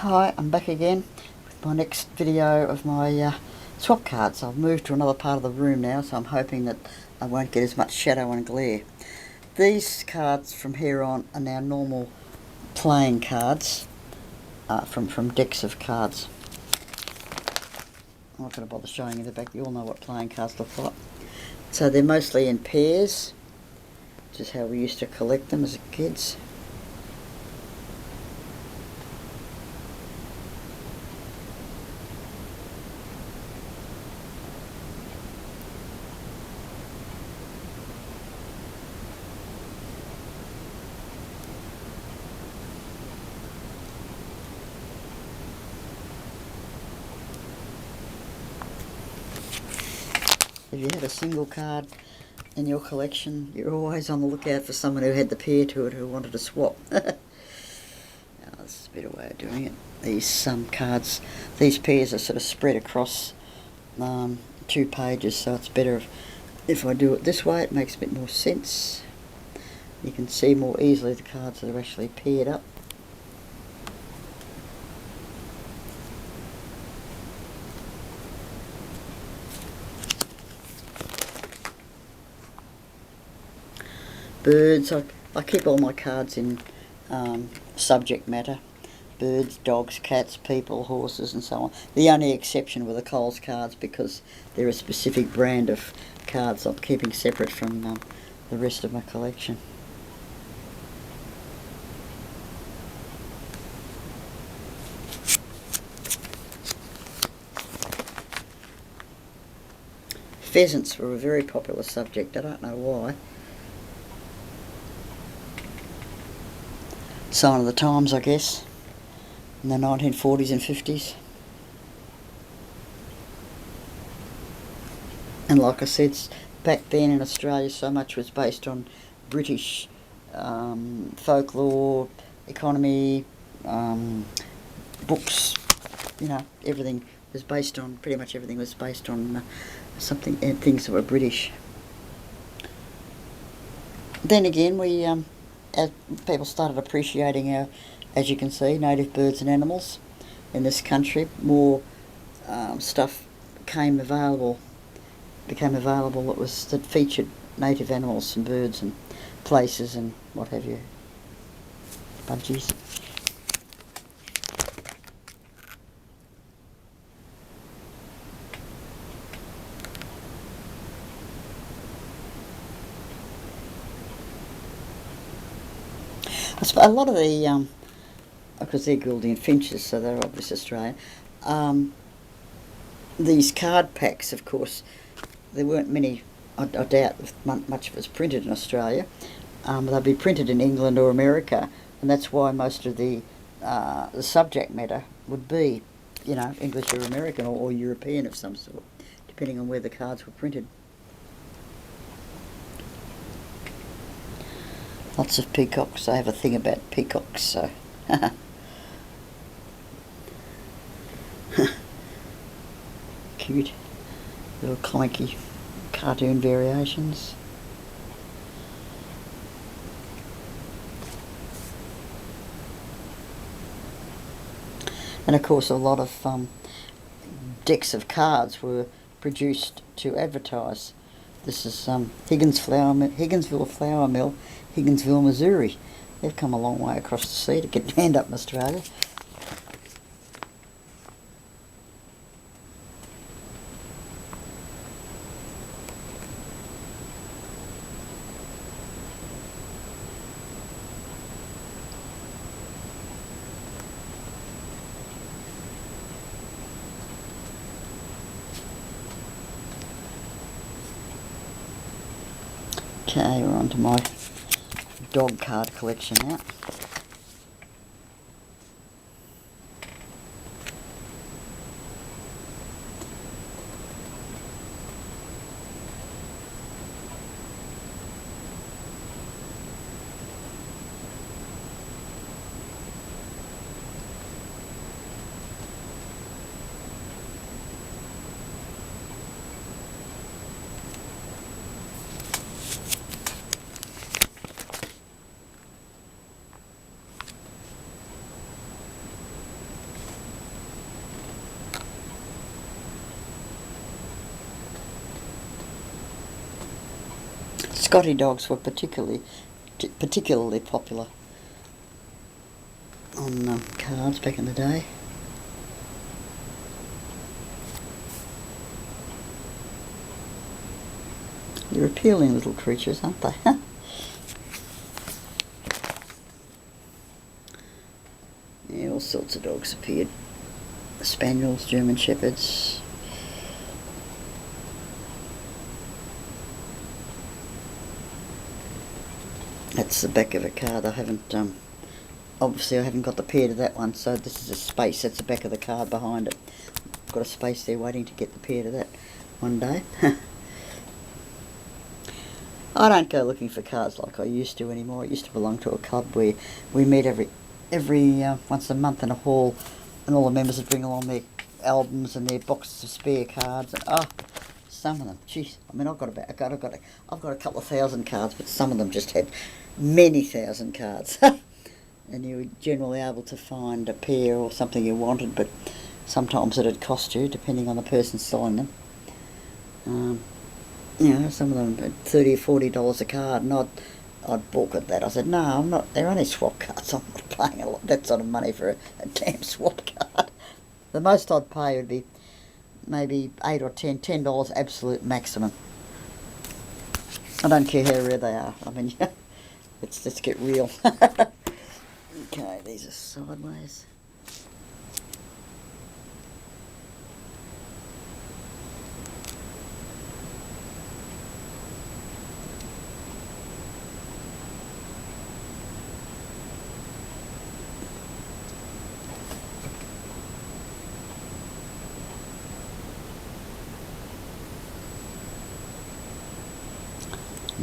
Hi, I'm back again with my next video of my swap cards. I've moved to another part of the room now, so I'm hoping that I won't get as much shadow and glare. These cards from here on are now normal playing cards from decks of cards. I'm not going to bother showing you the back. You all know what playing cards look like. So they're mostly in pairs, which is how we used to collect them as kids. If you had a single card in your collection, you're always on the lookout for someone who had the pair to it who wanted to swap. Now, this is a better way of doing it. These cards, these pairs are sort of spread across 2 pages, so it's better if I do it this way. It makes a bit more sense. You can see more easily the cards that are actually paired up. Birds, I keep all my cards in subject matter. Birds, dogs, cats, people, horses and so on. The only exception were the Coles cards because they're a specific brand of cards I'm keeping separate from the rest of my collection. Pheasants were a very popular subject, I don't know why. Sign of the times, I guess, in the 1940s and 50s. And like I said, back then in Australia so much was based on British folklore, economy, books, you know, everything was based on, pretty much everything was based on things that were British. Then again, as people started appreciating our, as you can see, native birds and animals in this country, more stuff became available that featured native animals and birds and places and what have you. Budgies. A lot of the, because they're Gouldian finches, so they're obviously Australian, these card packs, of course, there weren't many, I doubt much of it was printed in Australia. They'd be printed in England or America, and that's why most of the subject matter would be, you know, English or American or European of some sort, depending on where the cards were printed. Lots of peacocks. I have a thing about peacocks, so. Cute. Little comic-y cartoon variations. And of course a lot of decks of cards were produced to advertise. This is Higginsville Flour Mill, Higginsville, Missouri. They've come a long way across the sea to get land up in Australia. Okay, we're on to my dog card collection now. Scotty dogs were particularly popular on cards back in the day. They're appealing little creatures, aren't they? Yeah, all sorts of dogs appeared. Spaniels, German Shepherds. That's the back of a card. I haven't, obviously I haven't got the pair to that one, so this is a space. That's the back of the card behind it. Got a space there waiting to get the pair to that one day. I don't go looking for cards like I used to anymore. I used to belong to a club where we met every once a month in a hall, and all the members would bring along their albums and their boxes of spare cards. And some of them, geez, I mean, I've got a couple of thousand cards, but some of them just had many thousand cards. And you were generally able to find a pair or something you wanted, but sometimes it'd cost you, depending on the person selling them. You know, some of them at $30 or $40 a card, and I'd balk at that. I said, no, I'm not. They're only swap cards. I'm not paying that sort of money for a damn swap card. The most I'd pay would be maybe $8 or $10 absolute maximum. I don't care how rare they are. I mean, let's get real. Okay, these are sideways.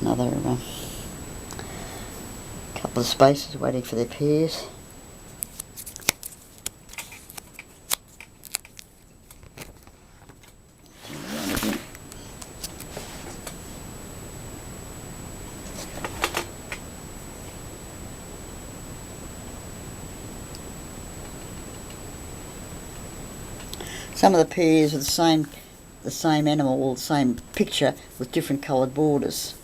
Another couple of spaces waiting for their pairs. Some of the pairs are the same animal or the same picture with different coloured borders.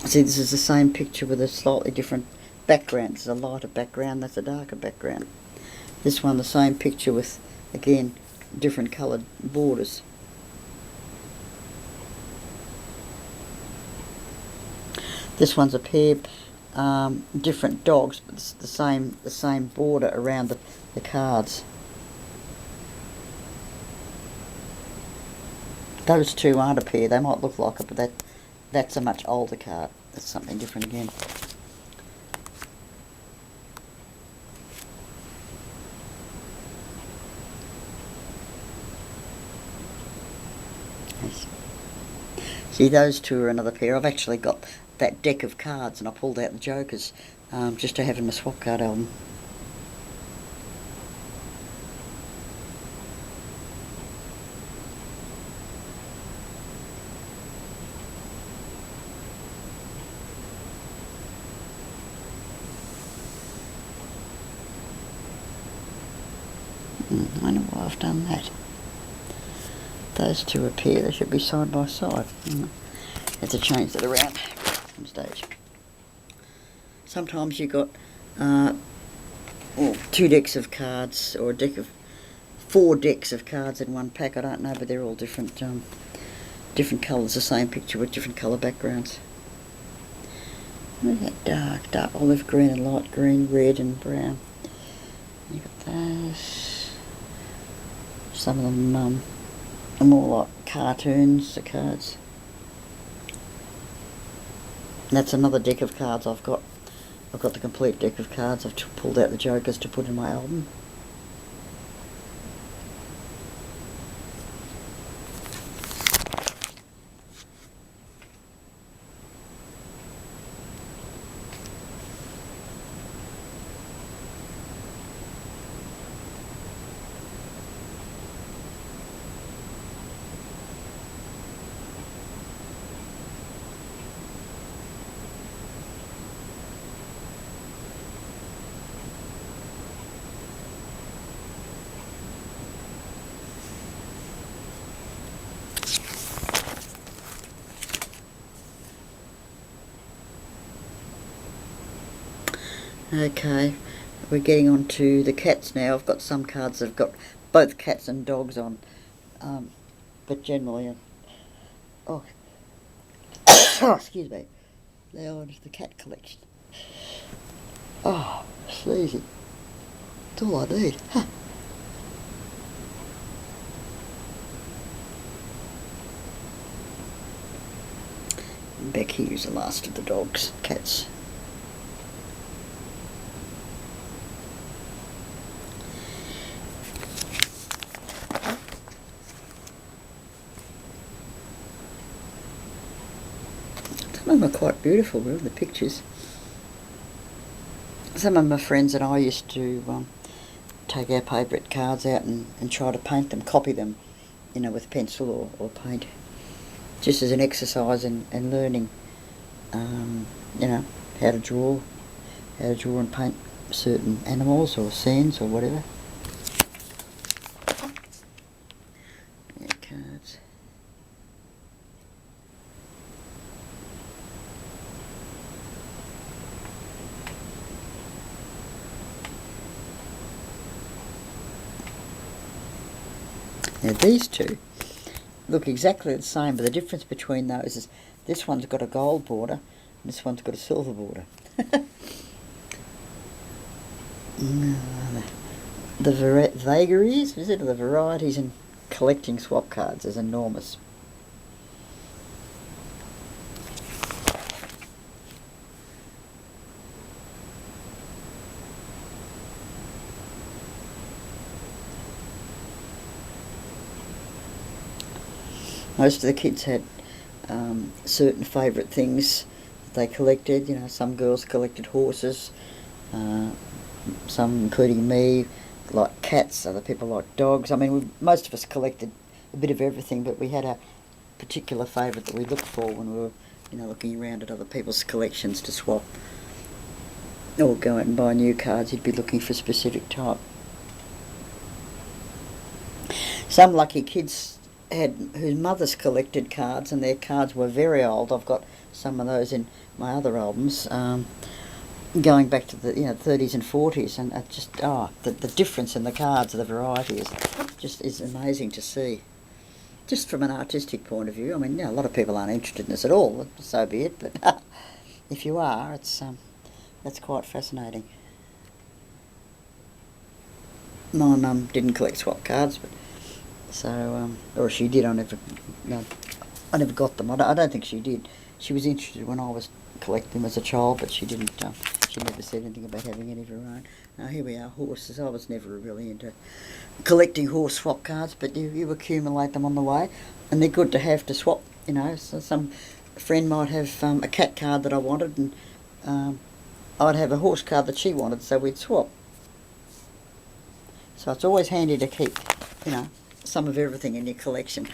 See, this is the same picture with a slightly different background. This is a lighter background, that's a darker background. This one, the same picture with, again, different coloured borders. This one's a pair, different dogs, but it's the same border around the cards. Those two aren't a pair. They might look like it, but that's a much older card. That's something different again. See, those two are another pair. I've actually got that deck of cards, and I pulled out the Jokers just to have in my swap card album. I wonder why I've done that. Those two appear, they should be side by side. Have to change that around at some stage. Sometimes you got two decks of cards, or a deck of 4 decks of cards in one pack. I don't know, but they're all different colours, the same picture with different colour backgrounds. Look at that dark olive green and light green, red and brown. You got those. Some of them are more like cartoons, the cards. And that's another deck of cards I've got. I've got the complete deck of cards. I've pulled out the Jokers to put in my album. Okay, we're getting on to the cats now. I've got some cards that have got both cats and dogs on, but generally, oh, oh, excuse me, now on to the cat collection. Oh, sleazy. That's all I need. Huh. Becky, who's the last of the dogs, cats. Some of them are quite beautiful, really, the pictures. Some of my friends and I used to take our favourite cards out and try to paint them, copy them, with pencil or paint, just as an exercise in learning, how to draw and paint certain animals or scenes or whatever. Yeah, cards. Now these two look exactly the same, but the difference between those is this one's got a gold border and this one's got a silver border. The vagaries, is it? The varieties in collecting swap cards is enormous. Most of the kids had certain favourite things that they collected. Some girls collected horses, some, including me, like cats. Other people like dogs. I mean, most of us collected a bit of everything, but we had a particular favourite that we looked for when we were, looking around at other people's collections to swap or go out and buy new cards. You'd be looking for a specific type. Some lucky kids whose mothers collected cards, and their cards were very old. I've got some of those in my other albums, going back to the 30s and 40s, and the difference in the cards, the variety is amazing to see. Just from an artistic point of view, I mean, a lot of people aren't interested in this at all. So be it, but if you are, that's quite fascinating. My mum didn't collect swap cards, but. So, or she did. I never got them. I don't think she did. She was interested when I was collecting them as a child, but she didn't. She never said anything about having any of her own. Now here we are, horses. I was never really into collecting horse swap cards, but you accumulate them on the way, and they're good to have to swap. So some friend might have a cat card that I wanted, and I'd have a horse card that she wanted, so we'd swap. So it's always handy to keep, some of everything in your collection.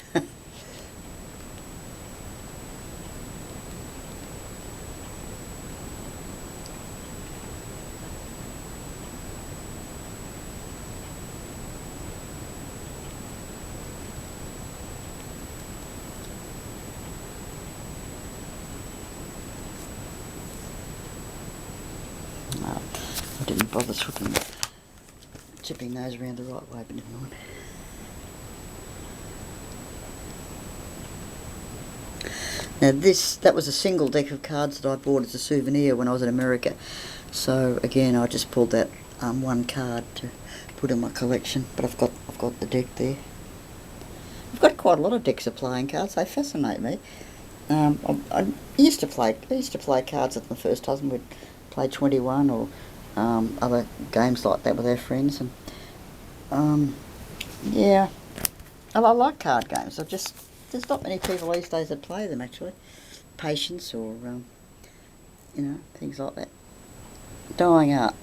I didn't bother chipping those around the right way, but never mind. Now that was a single deck of cards that I bought as a souvenir when I was in America. So again, I just pulled that one card to put in my collection. But I've got the deck there. I've got quite a lot of decks of playing cards. They fascinate me. I used to play cards with my first husband. We'd play 21 or other games like that with our friends, and yeah, I like card games. There's not many people these days that play them, actually. Patience or, things like that. Dying Art.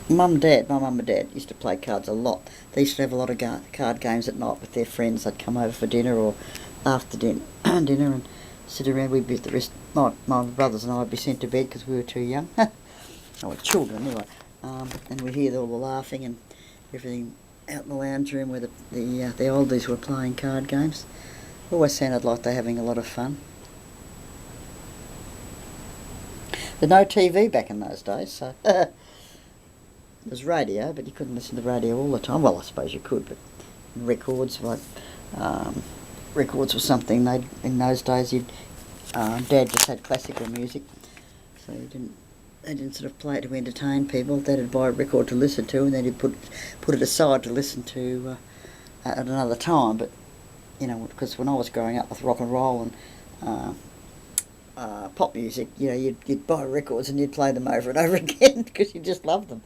My mum and dad used to play cards a lot. They used to have a lot of card games at night with their friends. They'd come over for dinner or after dinner and sit around. We'd be the rest. My brothers and I would be sent to bed because we were too young. Or children, anyway. And we'd hear all the laughing and everything out in the lounge room where the oldies were playing card games. Always sounded like they're having a lot of fun. There's no TV back in those days, so there was radio, but you couldn't listen to radio all the time. Well, I suppose you could, but records, like records was something they in those days. Dad just had classical music, so they didn't sort of play it to entertain people. They'd buy a record to listen to, and then he'd put it aside to listen to at another time. But you know, because when I was growing up with rock and roll and pop music, you know, you'd buy records and you'd play them over and over again because you just loved them.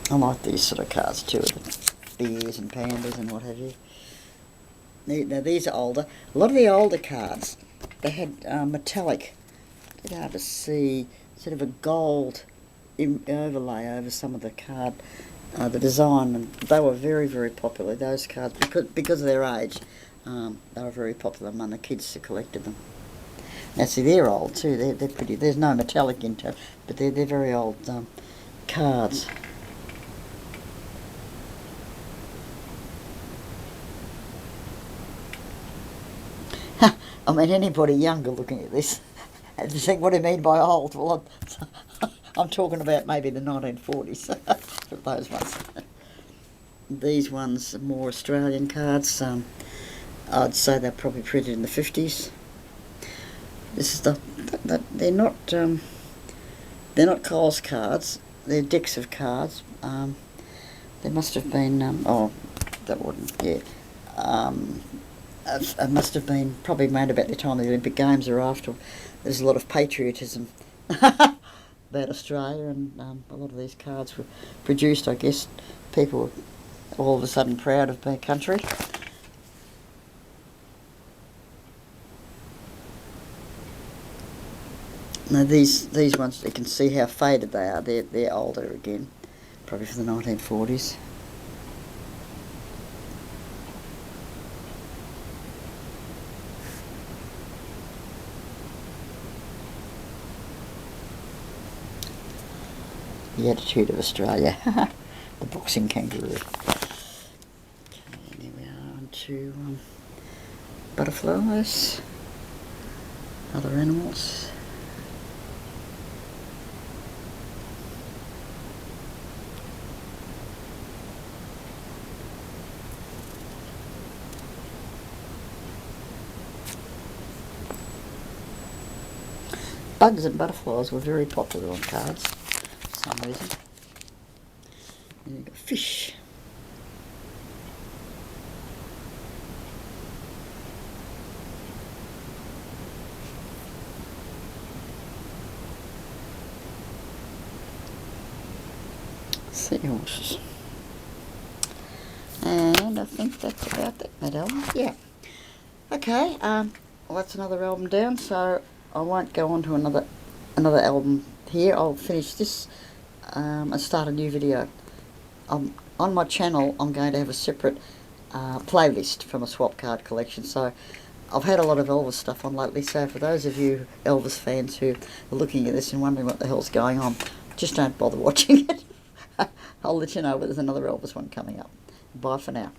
I like these sort of cards too, the bears and pandas and what have you. Now these are older. A lot of the older cards, they had metallic, it's hard to see, sort of a gold overlay over some of the card, the design, and they were very, very popular, those cards, because of their age. They were very popular among the kids who collected them. Now see, they're old too, they're pretty, there's no metallic into it, but they're very old cards. I mean, anybody younger looking at this, and think, what do you mean by old? Well, I'm talking about maybe the 1940s, those ones. These ones are more Australian cards. I'd say they're probably printed in the 50s. This is they're not Coles cards. They're decks of cards. They must have been. Oh, that wouldn't. Yeah. It must have been probably around about the time of the Olympic Games or after. There's a lot of patriotism about Australia, and a lot of these cards were produced. I guess people were all of a sudden proud of their country. Now these ones, you can see how faded they are. They're older again, probably from the 1940s. The Attitude of Australia, the boxing kangaroo. Okay, here we are on to butterflies, other animals. Bugs and butterflies were very popular on cards for some reason. And you've got fish. Seahorses. And I think that's about that, Madeleine. Yeah. Okay, well that's another album down, so I won't go on to another album here. I'll finish this and start a new video. On my channel I'm going to have a separate playlist for my swap card collection, so I've had a lot of Elvis stuff on lately, so for those of you Elvis fans who are looking at this and wondering what the hell's going on, just don't bother watching it. I'll let you know when there's another Elvis one coming up. Bye for now.